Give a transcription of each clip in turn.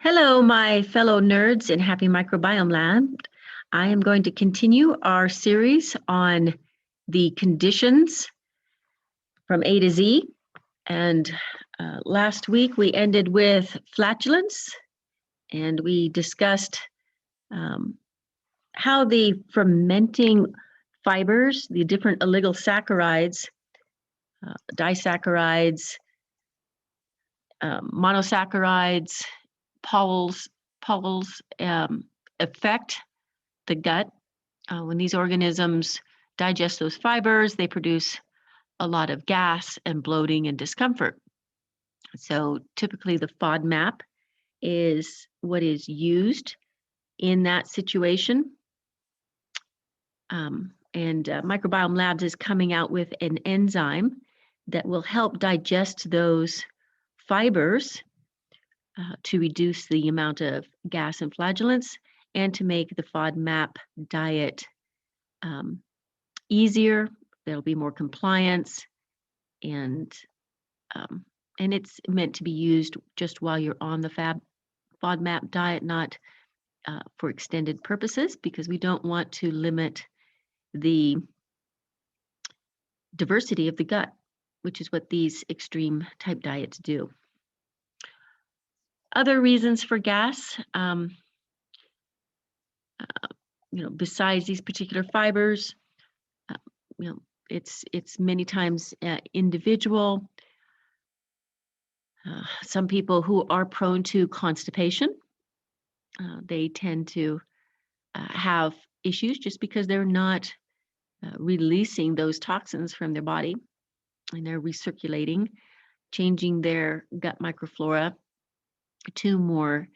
Hello, my fellow nerds in Happy Microbiome Land. I am going to continue our series on the conditions from A to Z. And last week we ended with flatulence, and we discussed how the fermenting fibers, the different oligosaccharides, disaccharides, monosaccharides, poles affect the gut. When these organisms digest those fibers, they produce a lot of gas and bloating and discomfort. So typically the FODMAP is what is used in that situation. Microbiome Labs is coming out with an enzyme that will help digest those fibers to reduce the amount of gas and flatulence and to make the FODMAP diet easier. There'll be more compliance, and it's meant to be used just while you're on the FODMAP diet, not for extended purposes, because we don't want to limit the diversity of the gut, which is what these extreme type diets do. Other reasons for gas, besides these particular fibers, it's many times individual. Some people who are prone to constipation, they tend to have issues just because they're not releasing those toxins from their body, and they're recirculating, changing their gut microflora to more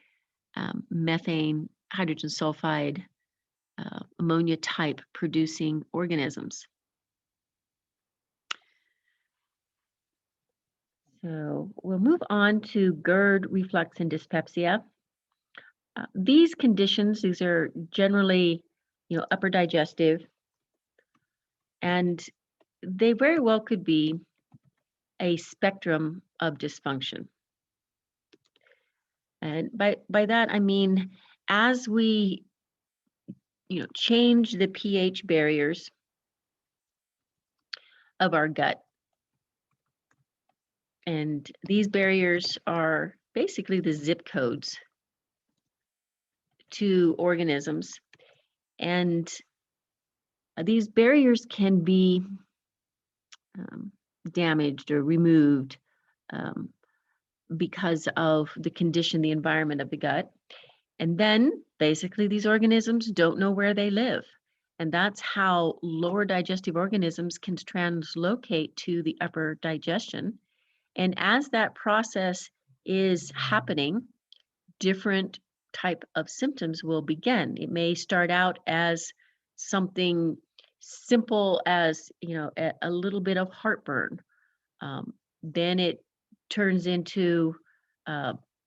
methane, hydrogen sulfide, ammonia type producing organisms. So we'll move on to Gerd, reflux, and dyspepsia. These conditions, these are generally, upper digestive, and they very well could be a spectrum of dysfunction. And by that I mean, as we change the pH barriers of our gut, and these barriers are basically the zip codes to organisms, and these barriers can be damaged or removed because of the condition, the environment of the gut. And then basically these organisms don't know where they live. And that's how lower digestive organisms can translocate to the upper digestion. And as that process is happening, different type of symptoms will begin. It may start out as something simple as, a little bit of heartburn. Then it turns into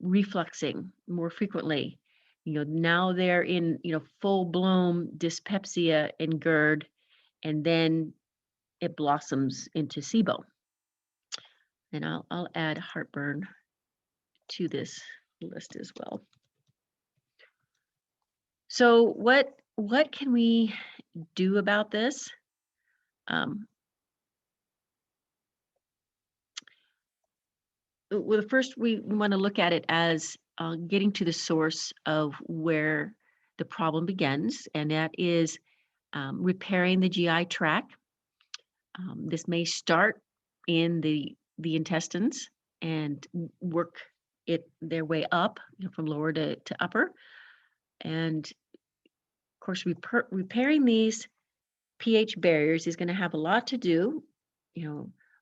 refluxing more frequently. Now they're in, full-blown dyspepsia and Gerd, and then it blossoms into SIBO. And I'll add heartburn to this list as well. So what can we do about this? Well, first we want to look at it as getting to the source of where the problem begins, and that is repairing the GI tract. This may start in the intestines and work their way up, from lower to upper. And of course, repairing these pH barriers is going to have a lot to do,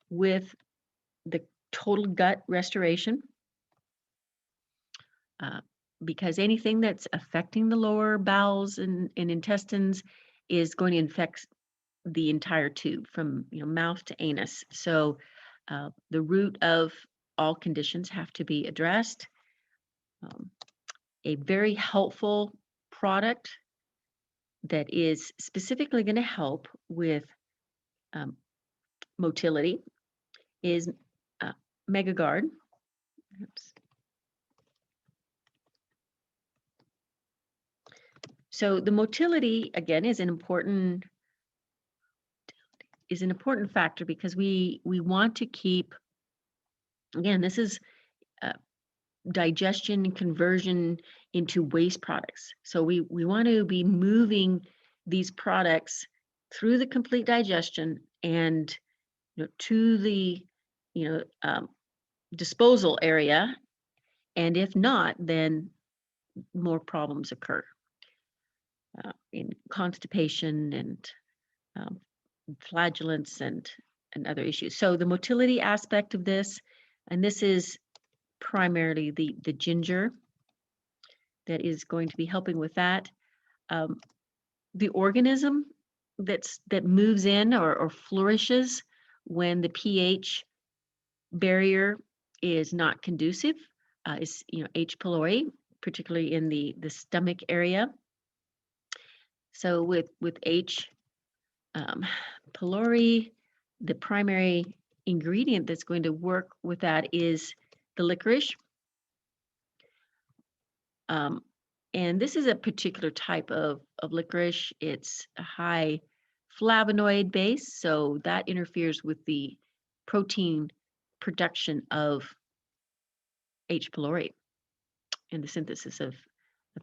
with the total gut restoration, because anything that's affecting the lower bowels and intestines is going to infect the entire tube from mouth to anus. So the root of all conditions have to be addressed. A very helpful product that is specifically going to help with motility is MegaGuard. Oops. So the motility, again, is an important factor because we want to keep, again, this is digestion and conversion into waste products. So we want to be moving these products through the complete digestion and to the disposal area. And if not, then more problems occur in constipation and flatulence and other issues. So the motility aspect of this, and this is primarily the ginger that is going to be helping with that. The organism that moves in or flourishes when the pH barrier is not conducive is H. pylori, particularly in the stomach area. So with H. pylori, the primary ingredient that's going to work with that is the licorice. And this is a particular type of licorice. It's a high flavonoid base, so that interferes with the protein production of H. pylori and the synthesis of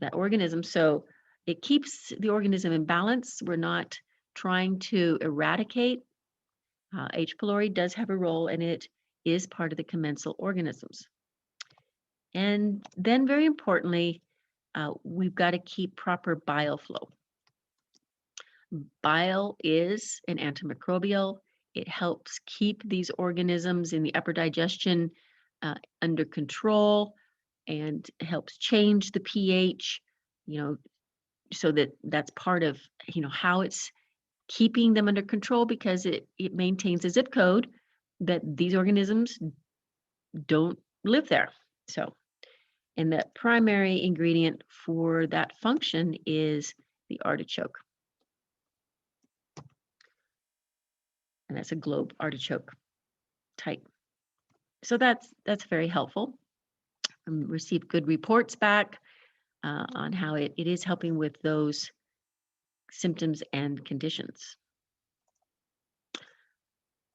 that organism. So it keeps the organism in balance. We're not trying to eradicate. H. pylori does have a role, and it is part of the commensal organisms. And then very importantly, we've got to keep proper bile flow. Bile is an antimicrobial. It helps keep these organisms in the upper digestion under control and helps change the pH, so that's part of, how it's keeping them under control, because it maintains a zip code that these organisms don't live there. So, and the primary ingredient for that function is the artichoke. And that's a globe artichoke type. So that's very helpful. Received good reports back on how it is helping with those symptoms and conditions.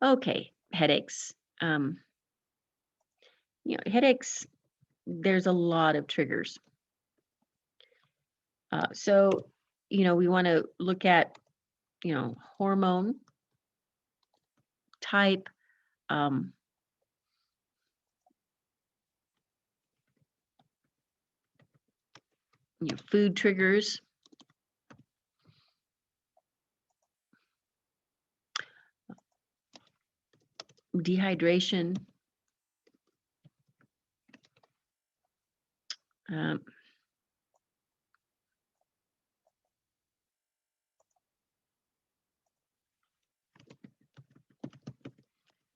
Okay, headaches. Headaches, there's a lot of triggers. So, we want to look at, hormone type, food triggers, dehydration,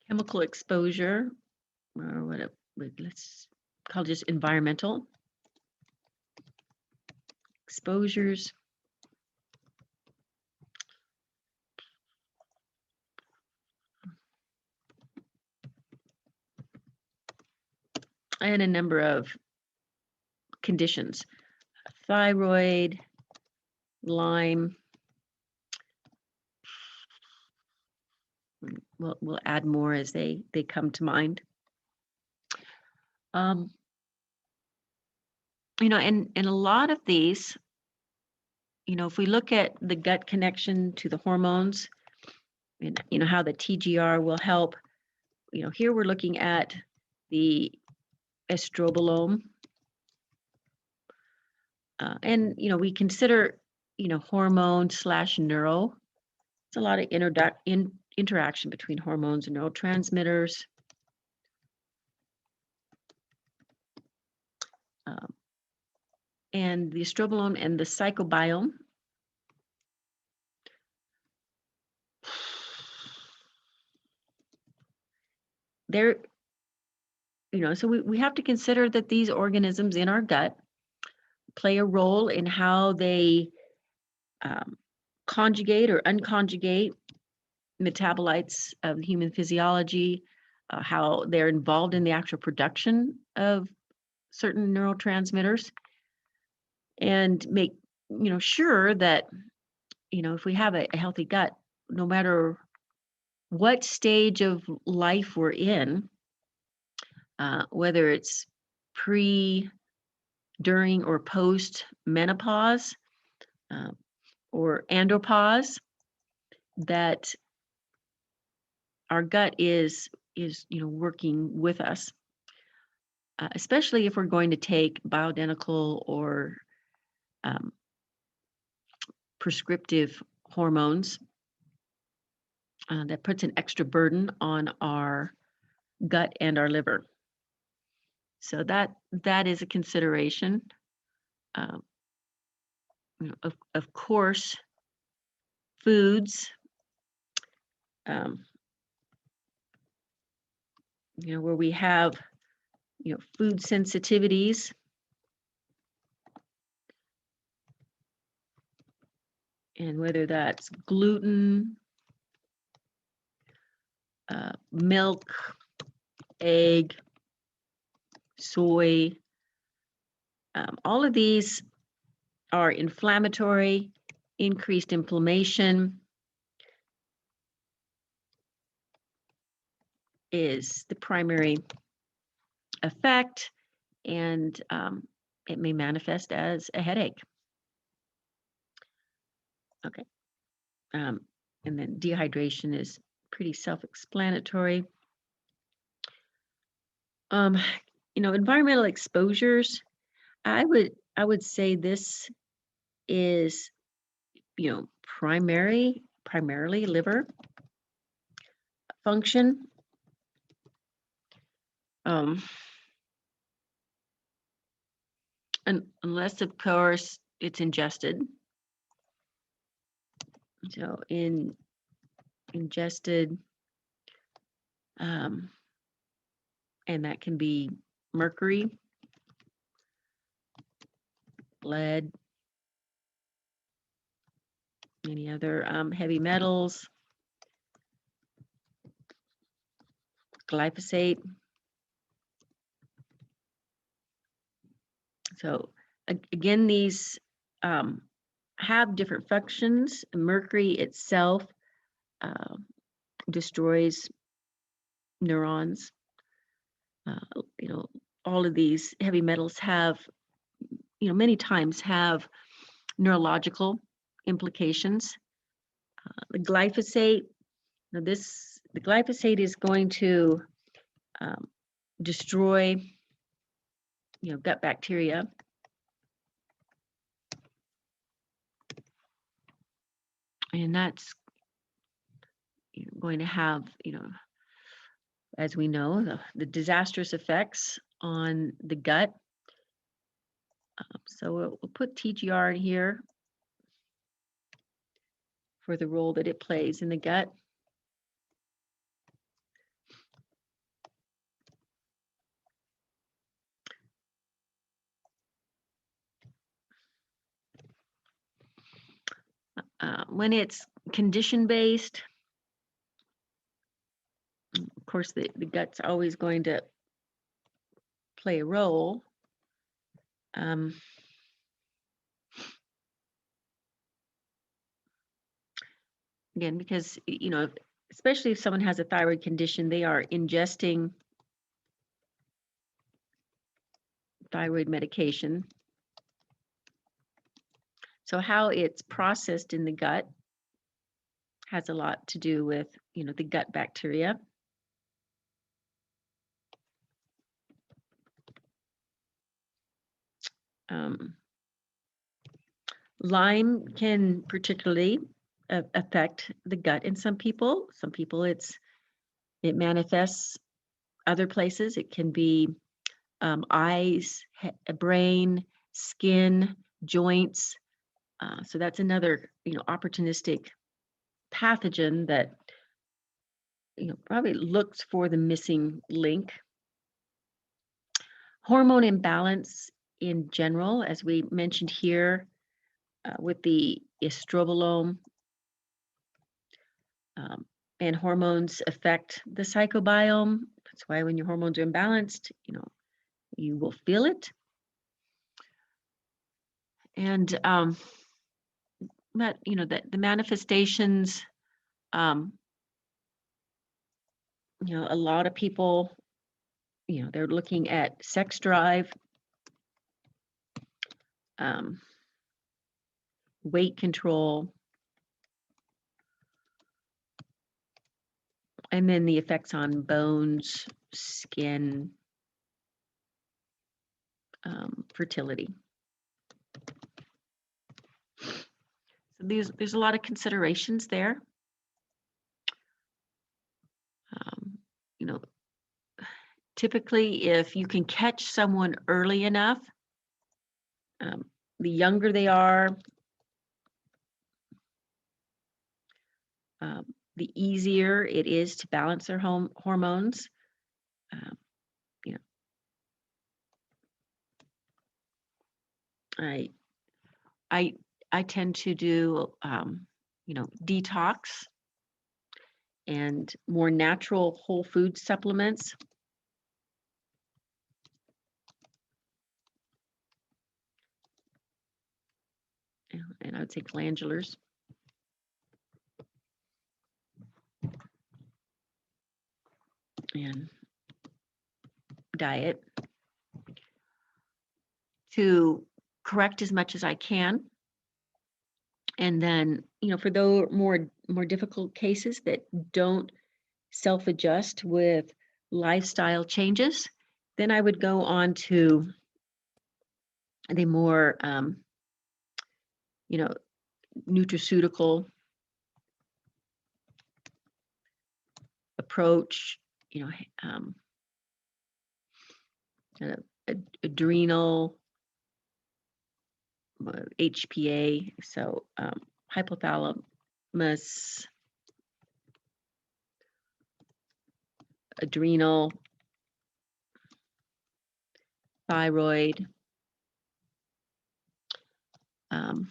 chemical exposure, or let's call it just environmental exposures, and a number of conditions: thyroid, Lyme. We'll add more as they come to mind. And a lot of these, if we look at the gut connection to the hormones, and how the TGR will help, here we're looking at the estrobolome, and we consider hormone/neuro. It's a lot of interaction between hormones and neurotransmitters. And the estrobolome and the psychobiome. They're, so we have to consider that these organisms in our gut play a role in how they conjugate or unconjugate metabolites of human physiology, how they're involved in the actual production of certain neurotransmitters, and make sure that, if we have a healthy gut, no matter what stage of life we're in, whether it's pre, during, or post menopause, or andropause, that our gut is working with us, especially if we're going to take bioidentical or prescriptive hormones. That puts an extra burden on our gut and our liver. So that is a consideration. Of course, foods, where we have, food sensitivities, and whether that's gluten, milk, egg, soy, all of these are inflammatory, increased inflammation is the primary effect, and it may manifest as a headache. Okay. And then dehydration is pretty self-explanatory. Environmental exposures, I would say this is, primarily liver function. And unless, of course, it's ingested. So ingested, and that can be mercury, lead, any other heavy metals, glyphosate. So again, these have different functions. Mercury itself destroys neurons. All of these heavy metals have, many times have neurological implications. The glyphosate, the glyphosate is going to destroy, gut bacteria. And that's going to have, as we know, the disastrous effects on the gut. So we'll put TGR in here for the role that it plays in the gut. When it's condition-based, of course, the gut's always going to play a role. Again, because, especially if someone has a thyroid condition, they are ingesting thyroid medication. So how it's processed in the gut has a lot to do with, the gut bacteria. Lyme can particularly affect the gut in some people. Some people it manifests other places. It can be eyes, brain, skin, joints. So that's another, opportunistic pathogen that, probably looks for the missing link. Hormone imbalance in general, as we mentioned here, with the estrobolome, and hormones affect the psychobiome. That's why when your hormones are imbalanced, you will feel it. And but the manifestations, um, a lot of people, they're looking at sex drive, um, weight control, and then the effects on bones, skin, fertility. So there's a lot of considerations there. Um, you know, Typically, if you can catch someone early enough, um, the younger they are, the easier it is to balance their hormones. Um, you know, I I I tend to do detox and more natural whole food supplements. And I would say glandulars. And diet to correct as much as I can. And then, for those more difficult cases that don't self-adjust with lifestyle changes, then I would go on to the more, nutraceutical approach, um, adrenal, HPA, so hypothalamus, adrenal, thyroid, and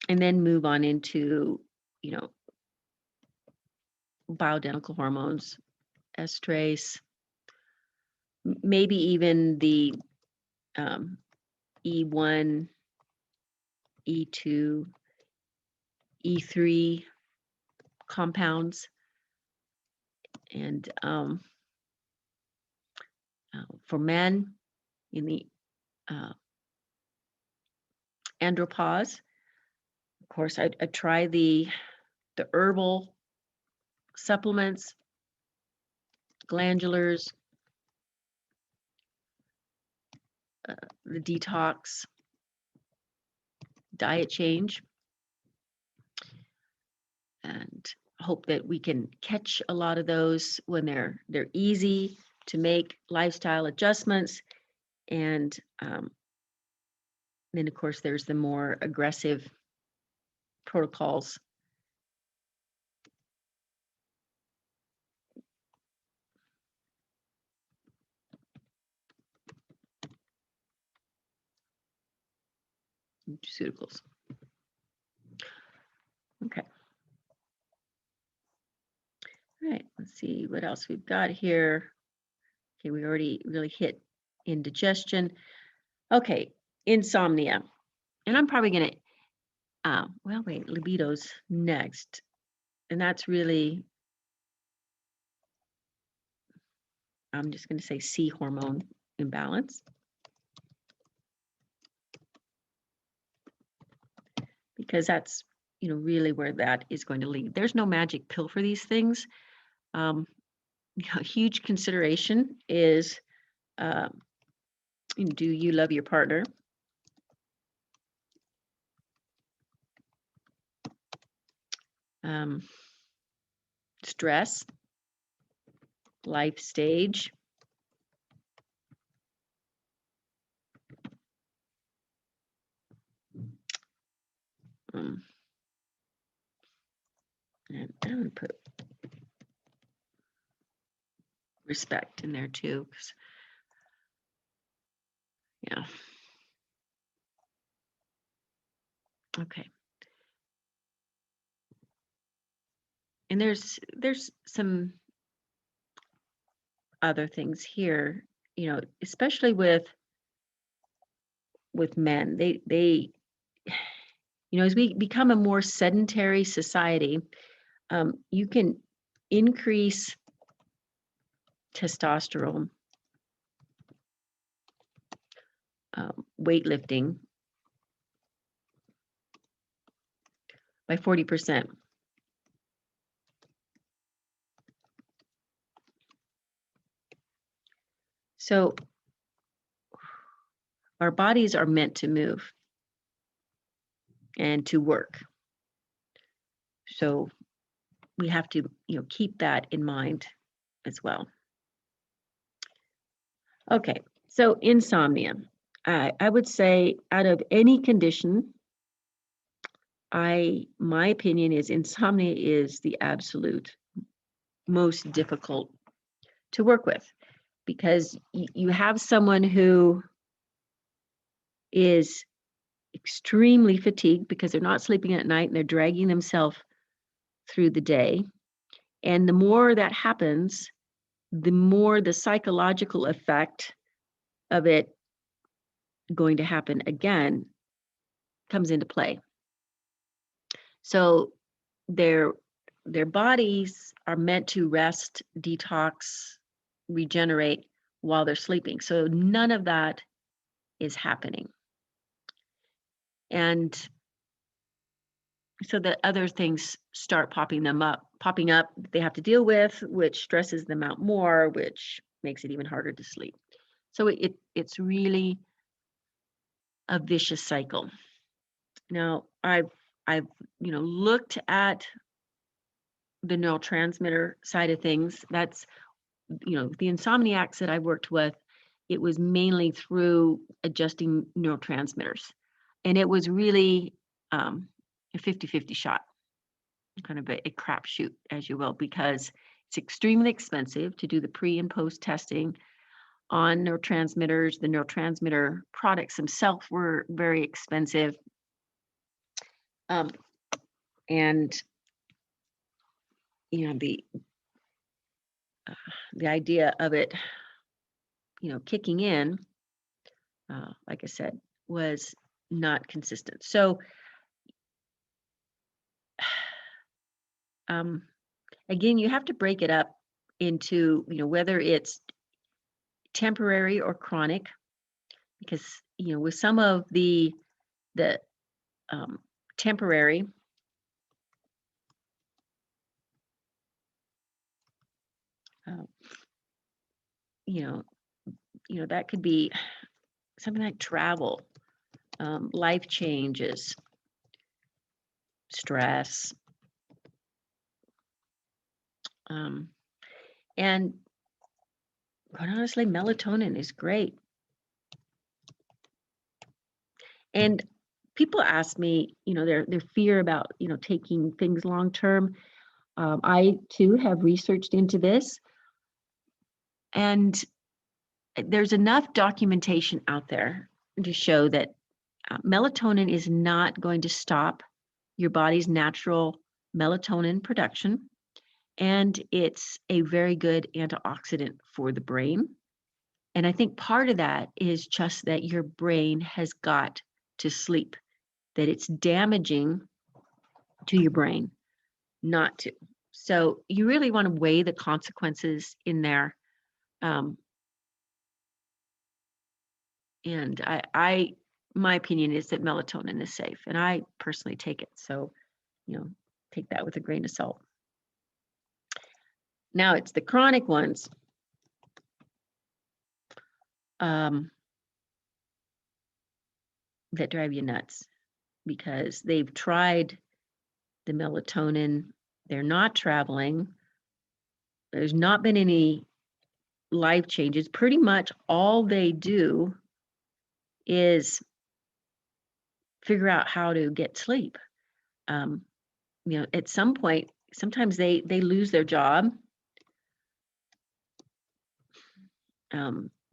then move on into, bioidentical hormones, estrase, maybe even the E1, E2, E3 compounds, and for men in the andropause. Of course, I try the herbal supplements, glandulars, the detox, diet change, and hope that we can catch a lot of those when they're easy to make lifestyle adjustments. And then, of course, there's the more aggressive protocols. Nutraceuticals. Okay. All right, let's see what else we've got here. Okay, we already really hit indigestion. Okay, insomnia. And I'm probably going to, well, wait, libido's next. And that's really, I'm just going to say C, hormone imbalance. Because that's, really where that is going to lead. There's no magic pill for these things. A huge consideration is, do you love your partner? Stress, life stage, and I'm going to put respect in there too, 'cause, yeah. Okay. And there's some other things here, especially with men. They As we become a more sedentary society, you can increase testosterone, weightlifting by 40%. So our bodies are meant to move and to work. So we have to, keep that in mind as well. Okay, so insomnia. I would say out of any condition, my opinion is insomnia is the absolute most difficult to work with, because you have someone who is extremely fatigued because they're not sleeping at night and they're dragging themselves through the day. And the more that happens, the more the psychological effect of it going to happen again comes into play. So their bodies are meant to rest, detox, regenerate while they're sleeping. So none of that is happening. And so the other things start popping up that they have to deal with, which stresses them out more, which makes it even harder to sleep. So it's really a vicious cycle. Now, I've looked at the neurotransmitter side of things. That's, the insomniacs that I worked with, it was mainly through adjusting neurotransmitters. And it was really a 50-50 shot, kind of a crapshoot, as you will, because it's extremely expensive to do the pre and post testing on neurotransmitters. The neurotransmitter products themselves were very expensive. And the idea of it, kicking in, like I said, was not consistent. So, again, you have to break it up into, whether it's temporary or chronic, because, with some of the temporary, that could be something like travel, life changes, stress, and quite honestly, melatonin is great. And people ask me, their fear about, taking things long term. I too have researched into this, and there's enough documentation out there to show that melatonin is not going to stop your body's natural melatonin production. And it's a very good antioxidant for the brain. And I think part of that is just that your brain has got to sleep, that it's damaging to your brain not to. So you really want to weigh the consequences in there. And my opinion is that melatonin is safe, and I personally take it. So, take that with a grain of salt. Now it's the chronic ones. That drive you nuts, because they've tried the melatonin, they're not traveling, there's not been any life changes. Pretty much all they do is figure out how to get sleep. At some point, sometimes they lose their job,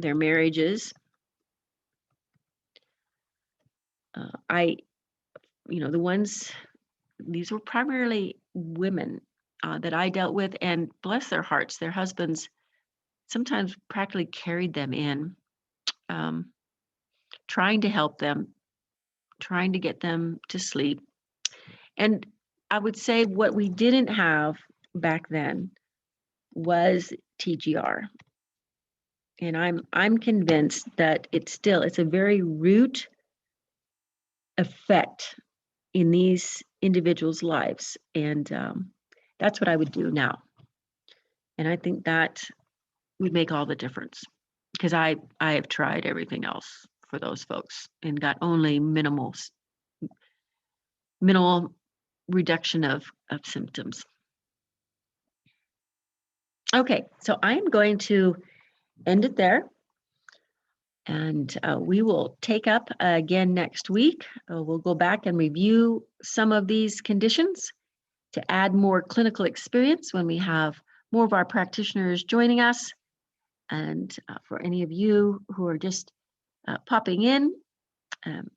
their marriages. The ones, these were primarily women that I dealt with, and bless their hearts, their husbands sometimes practically carried them in, trying to help them, trying to get them to sleep, And I would say what we didn't have back then was TGR. And I'm convinced that it's a very root effect in these individuals' lives. And that's what I would do now. And I think that would make all the difference, because I have tried everything else for those folks and got only minimal reduction of symptoms. Okay, so I'm going to end it there. And we will take up again next week. We'll go back and review some of these conditions to add more clinical experience when we have more of our practitioners joining us. And for any of you who are just popping in,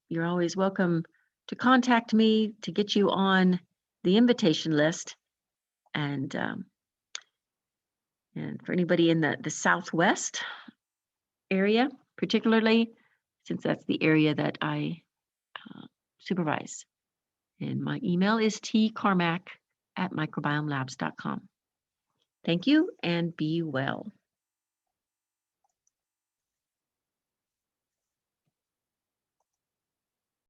you're always welcome to contact me to get you on the invitation list. And for anybody in the Southwest area, particularly, since that's the area that I supervise. And my email is tcarmack@microbiomelabs.com. Thank you and be well.